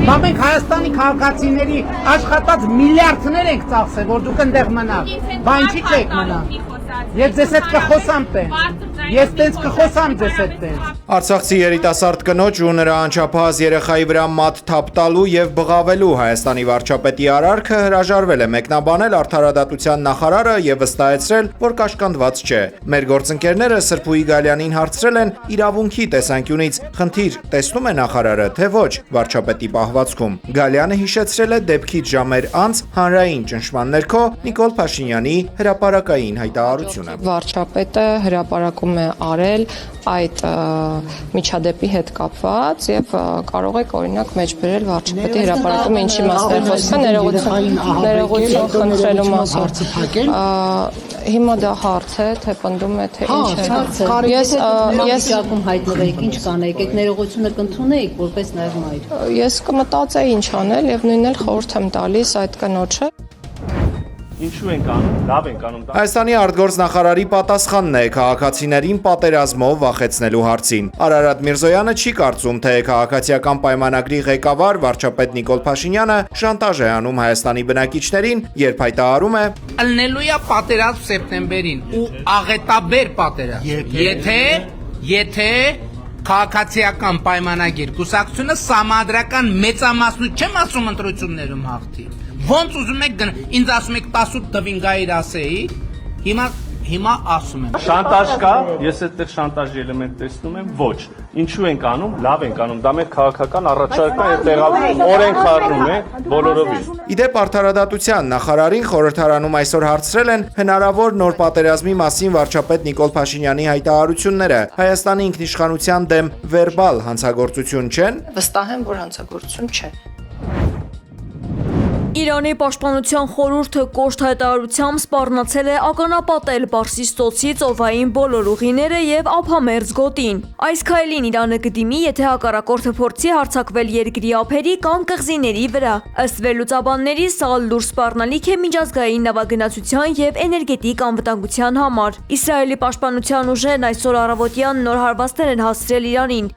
Բա մենք Հայաստանի քաղաքացիների աշխատած միլիարդներ ենք ծախսել, որ դուք այնտեղ մնաք։ Բա ինչի՞ չեք մնա։ Ես ձեզ հետ կխոսամ տենց։ Ես տենց կխոսամ ձեզ հետ տենց։ Արցախցի երիտասարդ կնոջ ու նրա անչափահաս երեխայի վրա մատ թափ տալու եւ բղավելու Հայաստանի վարչապետի արարքը հրաժարվել է մեկնաբանել Արդարադատության նախարարը եւ վստահեցրել, որ կաշկանդված չէ։ Մեր գործընկերները Սրփուի Գալյանին հարցրել են իրավունքի տեսանկյունից խնդիր տեսնում է նախարարը, թե ոչ վարչապետի պահվածքում։ Գալյանը հիշեցրել է դեպքից ժամեր անց հանրային ճնշման ներքո Նիկոլ Փաշինյանի հրապարակային հայտարարությունը։ Վարչապետը հրապարակում է արել այդ միջադեպի հետ կապված եւ կարող եք օրինակ մեջբերել վարչապետի հրապարակումը ինչի մասն է խոսքը ներողություն խնդրելու մասին։ Հիմա դա հարց է, թե պնդում է, թե ինչ է։ Ես հայտնվեիք, ինչ կանեիք, այդ ներողությունը կընդունեիք որպես նաև մայր։ Ես կմտածեի ինչ անել եւ նույնն էլ խորհուրդ եմ տալիս այդ կնոջը։ Ինչու ենք անում, լավ ենք անում։ Հայաստանի արտգործնախարարի պատասխանն է քաղաքացիներին պատերազմով վախեցնելու հարցին։ Արարատ Միրզոյանը չի կարծում, թե քաղաքացիական պայմանագրի ղեկավար վարչապետ Նիկոլ Փաշինյանը շանտաժ է անում Հայաստանի բնակիչներին, երբ հայտարարում է. Ելնելու է պատերազմ սեպտեմբերին ու աղետաբեր պատերազմ։ Եթե քաղաքացիական պայմանագիր կուսակցությունը սահմանադրական մեծամասնություն չեմ ասում ընտրություններում հաղթի։ Ոնց ուզում եք ինձ ասում եք 18 տվին գայր ասեի, հիմա ասում եմ։ Շանտաժ կա, ես այդտեղ շանտաժի էլեմենտ տեսնում եմ, ոչ։ Ինչու ենք անում, լավ ենք անում, դա մեր քաղաքական առաջարկն է, տեղալ օրենք խառնում է բոլորովին։ Իդեպ Արդարադատության նախարարին խորհրդարանում այսօր հարցրել են հնարավոր նոր պատերազմի մասին վարչապետ Նիկոլ Փաշինյանի հայտարարությունները Հայաստանի ինքնիշխանության դեմ վերբալ հանցագործություն չեն։ Վստահ եմ, որ հանցագործություն չէ։ Իրանի պաշտպանության խորհուրդը կոշտ հայտարարությամբ սպառնացել է ականապատել Պարսից ծոցի ծովային բոլոր ուղիները եւ ափամերձ գոտին։ Այս քայլին Իրանը կդիմի, եթե հակառակորդը փորձի հարձակվել երկրի ափերի կամ կղզիների վրա։ Ըստ վերլուծաբանների, սա լուրջ սպառնալիք է միջազգային նավագնացության եւ էներգետիկ անվտանգության համար։ Իսրայելի պաշտպանության ուժերն այսօր առավոտյան նոր հարվածներ են հասցրել Իրանին։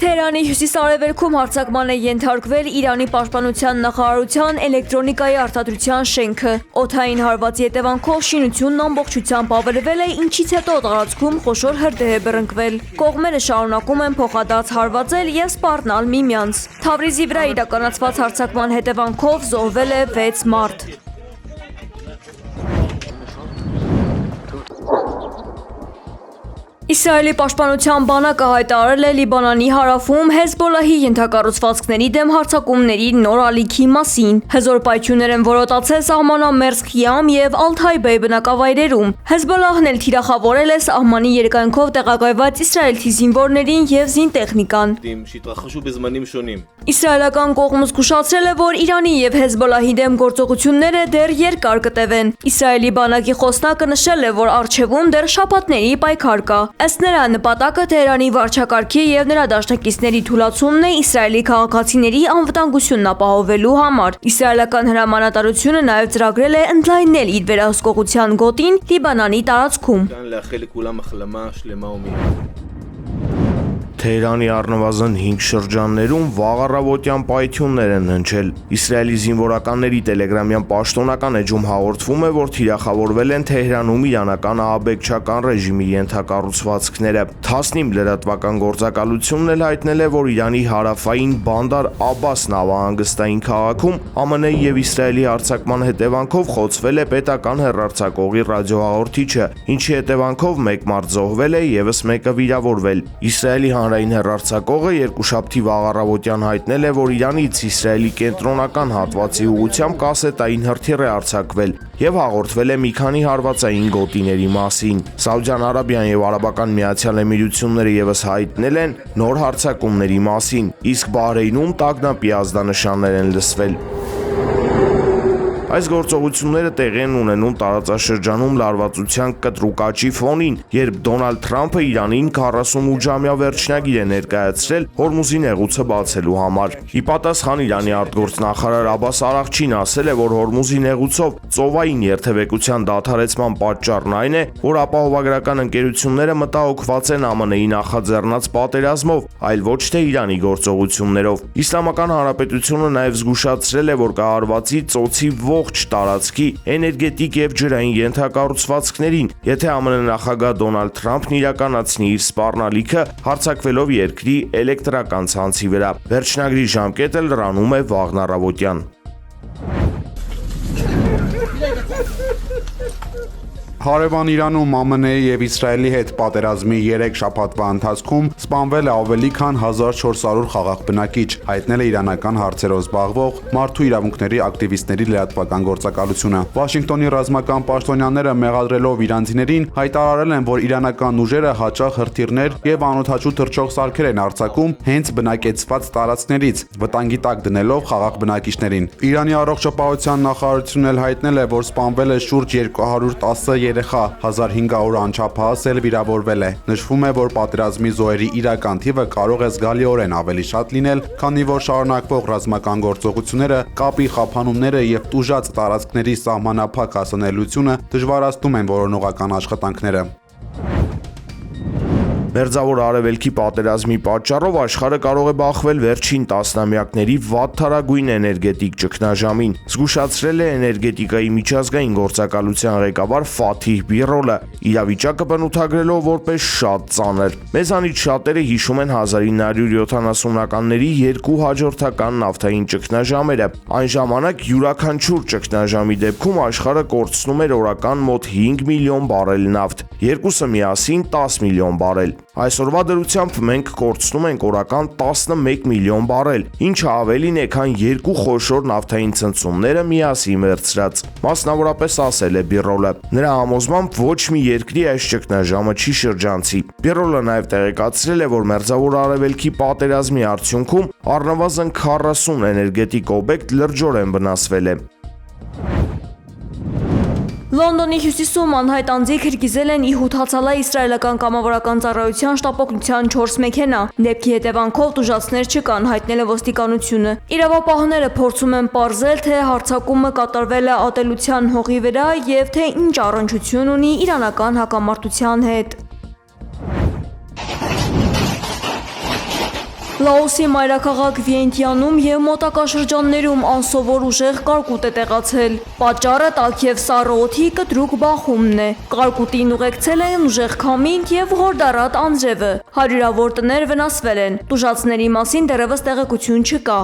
Թեհրանի հյուսիս-արևելքում հարձակման է ենթարկվել Իրանի պաշտպանության նախարարության էլեկտրոնիկայի արտադրության շենքը։ Օդային հարվածի հետևանքով շինությունն ամբողջությամբ ավերվել է, ինչից հետո տարածքում խոշոր հրդեհ է բռնկվել։ Կողմերը շարունակում են փոխադարձ հարվածել եւ սպառնալ միմյանց։ Թավրիզի վրա իրականացված հարձակման հետևանքով զոհվել է 6 մարդ։ Իսրայելի պաշտպանության բանակը հայտարարել է Լիբանանի հարավում Հեզբոլահի ենթակառուցվածքների դեմ հարձակումների նոր ալիքի մասին։ Հզոր պայթյուններ են որոտացել սահմանամերձ Խիամ եւ Ալ-Թայբե բնակավայրերում։ Հեզբոլահն էլ թիրախավորել է սահմանի երկայնքով տեղակայված իսրայելցի զինվորներին եւ զինտեխնիկան։ Իսրայելական կողմը զգուշացրել է, որ Իրանի եւ Հեզբոլահի դեմ գործողությունները դեռ երկար կտևեն։ Իսրայելի բանակի խոսնակը նշել է, որ առջևում դեռ շաբաթների պայքար կա։ Ըստ նրա նպատակը Թեհրանի վարչակարգի եւ նրա դաշնակիցների թուլացումն է Իսրայելի քաղաքացիների անվտանգությունն ապահովելու համար։ Իսրայելական հրամանատարությունը նաեւ ծրագրել է ընդլայնել իր վերահսկողության գոտին Լիբանանի տարածքում։ Թեհրանի առնվազն 5 շրջաններում վաղ առավոտյան պայթյուններ են հնչել։ Իսրայելի զինվորականների տելեգրամյան պաշտոնական էջում հաղորդվում է, որ թիրախավորվել են Թեհրանում իրանական ահաբեկչական ռեժիմի ենթակառուցվածքները։ Թասնիմ լրատվական գործակալությունն էլ հայտնել է, որ Իրանի հարավային Բանդար Աբբաս նավահանգստային քաղաքում ԱՄՆ եւ Իսրայելի հարձակման հետևանքով խոցվել է պետական հեռարձակողի ռադիոհաղորդիչը, ինչի հետևանքով 1 մարդ զոհվել է, եւս մեկը վիրավորվել։ Իսրայելի հանրային հեռարձակողը երկուշաբթի վաղ առավոտյան հայտնել է, որ Իրանից Իսրայելի կենտրոնական հատվածի ուղղությամբ կասետային հրթիռ է արձակվել եւ հաղորդվել է մի քանի հարվածային գոտիների մասին։ Սաուդյան Արաբիան եւ Արաբական Միացյալ Էմիրությունները եւս հայտնել են նոր հարձակումների մասին, իսկ Բահրեյնում տագնապի ազդանշաններ են լսվել։ Այս գործողությունները տեղի են ունենում տարածաշրջանում լարվածության կտրուկ աճի ֆոնին, երբ Դոնալդ Թրամփը Իրանին 48-ժամյա վերջնագիր է ներկայացրել Հորմուզի նեղուցը բացելու համար։ Ի պատասխան Իրանի արտգործնախարար Աբբաս Արաղչին ասել է, որ Հորմուզի նեղուցով ծովային երթևեկության դադարեցման պատճառն այն է, որ ապահովագրական ընկերությունները մտահոգված են ԱՄՆ-ի նախաձեռնած պատերազմով, այլ ոչ թե Իրանի գործողություններով։ Իսլամական Հանրապետությունը նաև զգուշացրել է, որ կահարվածի ծոցի ողջ տարածքի էներգետիկ եւ ջրային ենթակառուցվածքներին, եթե ԱՄՆ նախագահ Դոնալդ Թրամփն իրականացնի իր սպառնալիքը հարձակվելով երկրի էլեկտրական ցանցի վրա։ Վերջնագրի ժամկետը լրանում է վաղն առավոտյան։ Հարևան Իրանում ԱՄՆ-ի եւ Իսրայելի հետ պատերազմի 3 շաբաթվա ընթացքում սպանվել է ավելի քան 1400 խաղաղ բնակիչ, հայտնել է իրանական հարցերով զբաղվող մարդու իրավունքների ակտիվիստների լրատվական գործակալությունը։ Վաշինգտոնի ռազմական պաշտոնյաները մեղադրելով իրանցիներին հայտարարել են, որ իրանական ուժերը հաճախ հրթիռներ եւ անօդաչու թռչող սարքեր են արձակում հենց բնակեցված տարածքներից, վտանգի տակ դնելով խաղաղ բնակիչներին։ Իրանի առողջապահության նախարարությունն էլ հայտնել է, որ սպանվել է շուրջ 210 երեխա, 1500 անչափահաս էլ վիրավորվել է։ Նշվում է, որ պատերազմի զոհերի իրական թիվը կարող է զգալիորեն ավելի շատ լինել, քանի որ շարունակվող ռազմական գործողությունները, կապի խափանումները եւ տուժած տարածքների սահմանափակ հասանելիությունը դժվարացնում են որոնողական աշխատանքները։ Մերձավոր Արևելքի պատերազմի պատճառով աշխարհը կարող է բախվել վերջին տասնամյակների վատթարագույն էներգետիկ ճգնաժամին, զգուշացրել է էներգետիկայի միջազգային գործակալության ղեկավար Ֆաթիհ Բիրոլը, իրավիճակը բնութագրելով որպես շատ ծանր։ Մեզանից շատերը հիշում են 1970-ականների երկու հաջորդական նավթային ճգնաժամերը։ Այն ժամանակ յուրաքանչյուր ճգնաժամի դեպքում աշխարհը կորցնում էր օրական մոտ 5 միլիոն բարել նավթ, երկուսը միասին 10 միլիոն բարել։ Այսօրվա դրությամբ մենք կորցնում ենք օրական 11 միլիոն բարել, ինչը ավելին է, քան երկու խոշոր նավթային ցնցումները միասին վերցրած։ Մասնավորապես ասել է Բիրոլը։ Նրա համոզմամբ ոչ մի երկրի այս ճգնաժամը չի շրջանցի։ Բիրոլը նաև տեղեկացրել է, որ Մերձավոր Արևելքի պատերազմի արդյունքում առնվազն 40 էներգետիկ օբյեկտ լրջորեն վնասվել է։ Լոնդոնի հյուսիսում անհայտ անձիկ հրկիզել են Իհուդ հացալա իսրայելական կամավորական ծառայության շտապօգնության 4 մեքենա։ Դեպքի հետևանքով տուժածներ չկան, հայտնել է ոստիկանությունը։ Իրավապահները փորձում են պարզել, թե հարձակումը կատարվել է ատելության հողի վրա եւ թե ինչ առնչություն ունի իրանական հակամարտության հետ։ Լաոսի մայրաքաղաք Վիենտիանում եւ մոտակա շրջաններում անսովոր ուժեղ կարկուտ է տեղացել։ Պատճառը տաք եւ սառը օդի կտրուկ բախումն է։ Կարկուտին ուղեկցել են ուժեղ քամին եւ ղորդարատ անձրևը։ Հարյուրավոր տներ վնասվել են։ Տուժածների մասին դեռևս տեղեկություն չկա։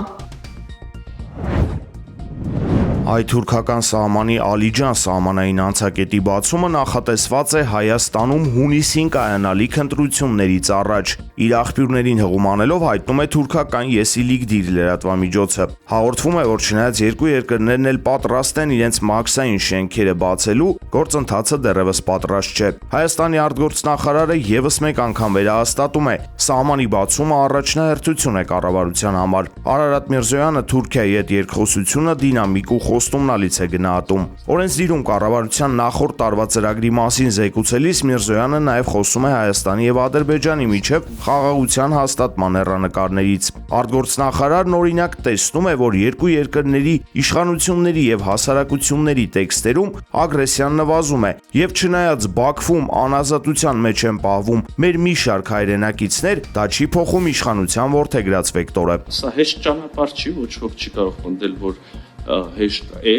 Հայ-թուրքական սահմանի Ալիջան սահմանային անցակետի բացումը նախատեսված է Հայաստանում հունիսին կայանալիք ընտրություններից առաջ։ Իր աղբյուրներին հղումանելով հայտնում է թուրքական Եսիլիգդիր լրատվամիջոցը։ Հաղորդվում է, որ չնայած երկու երկրներն էլ պատրաստ են իրենց մաքսային շենքերը բացելու, գործընթացը դեռևս պատրաստ չէ։ Հայաստանի արտգործնախարարը եւս մեկ անգամ վերահաստատում է, սահմանի բացումը առաջնահերթություն է կառավարության համար։ Արարատ Միրզոյանը Թուրքիայի հետ երկխոսությունը դինամիկ ու խոստումնալից է գնահատում։ Օրենսդիրում կառավարության նախորդ տարվա ծրագրի մասին զեկուցելիս Միրզոյանը նաև խոսում է Հայաստանի եւ Ադրբեջանի միջև խաղաղության հաստատման հեռանկարներից։ Արտգործնախարարն օրինակ տեսնում է, որ երկու երկրների իշխանությունների եւ հասարակությունների տեքստերում ագրեսիան նվազում է, եւ չնայած Բաքվում անազատության մեջ են պահվում մեր մի շարք հայրենակիցներ, դա չի փոխում իշխանության որդեգրած վեկտորը։ Սա հեշտ ճանապարհ չի, ոչ ոք չի կարող պնդել, որ հեշտ է,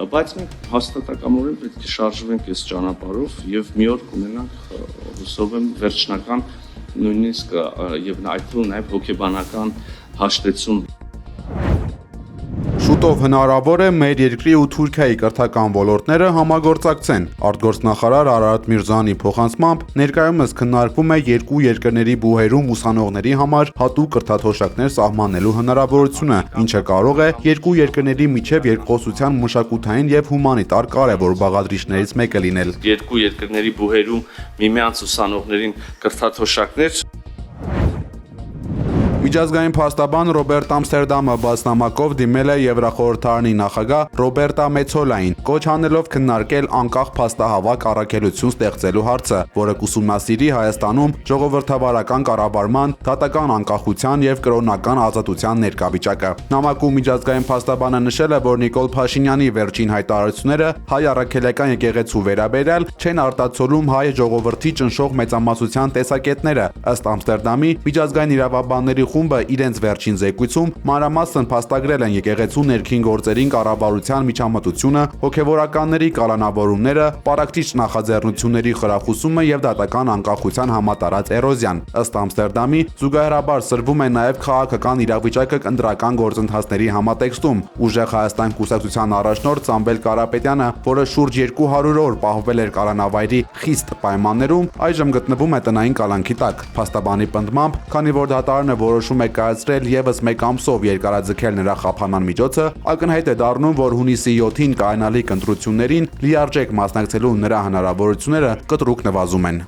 բայց մենք հաստատակամորեն պետք է շարժվենք այս ճանապարհով եւ մի օր կունենանք, հուսով եմ, վերջնական նույնիսկ եւ այդտեղ նաեւ հոգեբանական հաշտեցում։ Շուտով հնարավոր է մեր երկրի ու Թուրքիայի կրթական ոլորտները համագործակցեն։ Արտգործնախարար Արարատ Միրզոյանի փոխանցմամբ ներկայումս քննարկվում է երկու երկրների բուհերում ուսանողների համար հատուկ կրթաթոշակներ սահմանելու հնարավորությունը, ինչը կարող է երկու երկրների միջև երկխոսության մշակութային եւ հումանիտար կարևոր բաղադրիչներից մեկը լինել։ Երկու երկրների բուհերում միմյանց ուսանողներին կրթաթոշակներ Միջազգային փաստաբան Ռոբերտ Ամստերդամը բացնամակով դիմել է Եվրախորհրդարանի նախագահ Ռոբերտա Մեցոլային, կոչ անելով քննարկել անկախ փաստահավաք առաքելություն ստեղծելու հարցը, որը կուսումնասիրի Հայաստանում ժողովրդավարական կառավարման, դատական անկախության եւ կրոնական ազատության ներկայվիճակը։ Նամակում միջազգային փաստաբանը նշել է, որ Նիկոլ Փաշինյանի վերջին հայտարարությունները հայ առաքելական եկեղեցու վերաբերյալ չեն արտացոլում հայ ժողովրդի ճնշող մեծամասնության տեսակետները։ Ըստ Ամստերդամի, միջազգային իրավաբանների խումբը իրենց վերջին զեկույցում մանրամասն փաստագրել են եկեղեցու ներքին գործերին կառավարության միջամտությունը, հոգևորականների կալանավորումները, պարակտիչ նախաձեռնությունների խրախուսումը եւ դատական անկախության համատարած էրոզիան։ Ըստ Ամստերդամի, զուգահեռաբար սրվում է նաեւ քաղաքական իրավիճակը ընտրական գործընթացների համատեքստում։ Ուժեղ Հայաստան կուսակցության առաջնորդ Սամվել Կարապետյանը, որը շուրջ 200 օր պահվել էր կալանավայրի խիստ պայմաններում, այժմ գտնվում է տնային կալանքի տակ։ Փաստաբանի պնդմամբ, քանի որ դատարանը որոշում է կայացրել եւս մեկ ամսով երկարաձգել նրա խափանման միջոցը, ակնհայտ է դառնում, որ հունիսի 7-ին կայանալիք ընտրություններին լիարժեք մասնակցելու նրա հնարավորությունները կտրուկ նվազում են։